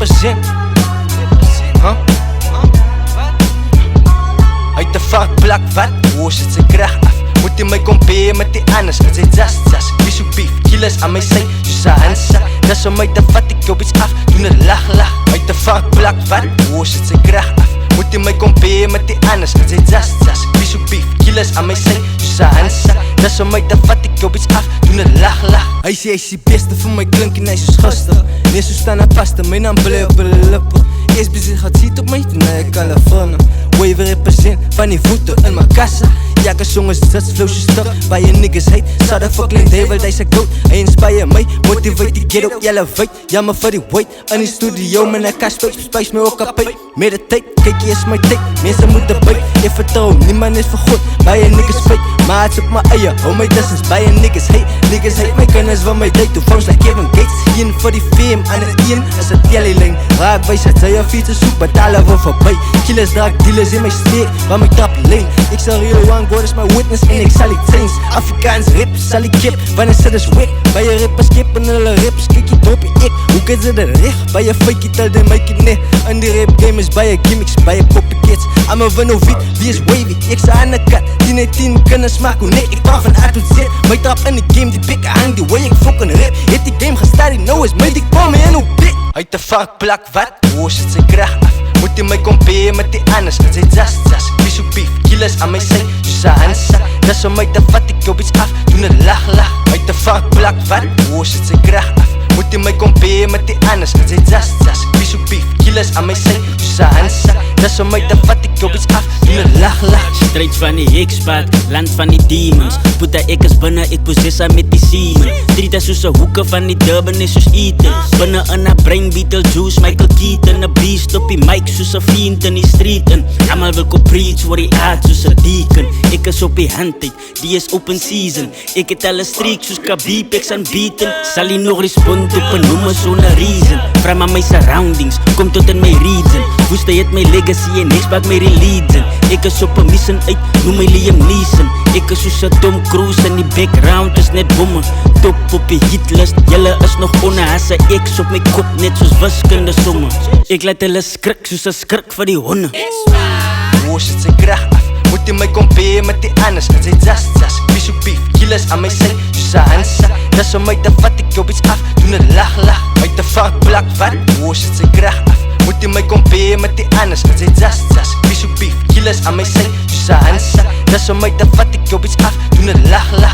represent. Uit de vakblak, wat? Hoe zit ze graag af? Moet je mij comperen met die anders? Het is zas, wie zo beef, killers aan mij zijn, Susa Hansa. Dat is om mij te vat, ik op iets af, doen het lach. Uit de vakblak, wat? Hoe zit ze graag af? Moet je mij comperen met die anders? Het is zas, wie zo beef, killers aan mij zijn, Susa Hansa. Dat is om mij te vat, ik op iets af, doen het lach. Hij is die beste voor mij klinken, hij is zo gasten. Nee, zo staan het vast, mijn naam blij op de lippen. Eerst bezig gaat ziet op mij, toen naar Californië. Wave represent van die voeten in mijn kassa. Ja, ik jongens, dat is flows stuk. Bij je niggas hate, zou dat fucking devil, hij is goat. Hij inspire mij, motivate die get up, elevate. Ja, maar voor die weight, in die studio, man, ik kan spice me ook kapot. Meditate, kijk, hier is mijn take, mensen moeten bij. Ik vertrouw, niemand is vergoed, bij je niggas fake. Maar het is op mijn eieren, hou my distance, bij je niggas hate mijn kennis van mijn date, to phones like Kevin Gates. Hier voor die fame, aan het ien, is het jelly-ling. Raak bij zet, zij je fietsen zoek, betalen we voorbij. Killers, drug dealers in mijn steek, waar mijn trap leen. Ik zal real one, God is my witness en ik zal die trains. Afrikaans rip, zal ik kip, wanneer ze dus wik. Bij je rippers kip en hulle rippers, kijk je dopie ik. Hoe kan ze er recht? Bij je fake it, tel de make it nee. En die rap game is bij je gimmicks, bij je copycats. I'm a venoviet, wie is wavy? Ik sta aan de kat, 10 kunnen smaken, nee, ik kan van A tot Z. Mijn trap in de game, die pik hang, die way ik fucking rip. Hit die game gestart, die know is mee, die kom me in hoe blik. Uit de vakblak, wat? Hoe zit ze graag af? Moet je mij comperen met die anders? Het is zas, wie zo beef, killers aan mij zijn, Susa Hansa. Dat is om mij te vat, ik op iets af, doen het lach. Uit de vakblak, wat? Hoe zit ze graag af? Moet je mij comperen met die anders? Het is zas, wie zo beef, killers aan mij zijn, Susa Hansa. Dat is om mij te vat, ik op iets af, doen het lach. Strijd van die hikspad, land van die demons. Put dat ek is binnen, ek possessa met die semen. Street is soos 'n hoeke van die Durban is soos eten. Binnen in 'n brain Beetlejuice, Michael Keaton. 'n beast op die mic soos 'n fiend in die street in. Almal wil ko preach voor die aard soos 'n deacon. Ek is op die handtyd, die is open season. Ek het al 'n streak soos Khabib, ek's unbeaten. Sal hy nog respond op 'n noemer sonder reason. From my surroundings, kom tot in my region. Woeste het my legacy en expect my religion. Ek is op 'n mission uit, noem my Liam Neeson. Ek is soos 'n Tom Cruise in die background is net bomme. Top op die hitlist, julle is nog onder. As 'n X op my kop net soos wiskunde somme. Ek laat hulle skrik soos 'n skrik vir die honde. Hoe zit ze graag af? Moet je mij comperen met die anders? Het is zas, wie zo beef, killers aan mij zijn, Susa Hansa. Dat is om mij te vat, ik op iets af, doen het lach. Uit de vakblak, wat? Hoe zit ze graag af? Moet je mij comperen met die anders? Het is zas, wie zo beef, killers aan mij zijn, Susa Hansa. Dat is om mij te vat, ik op iets af, doen het lach.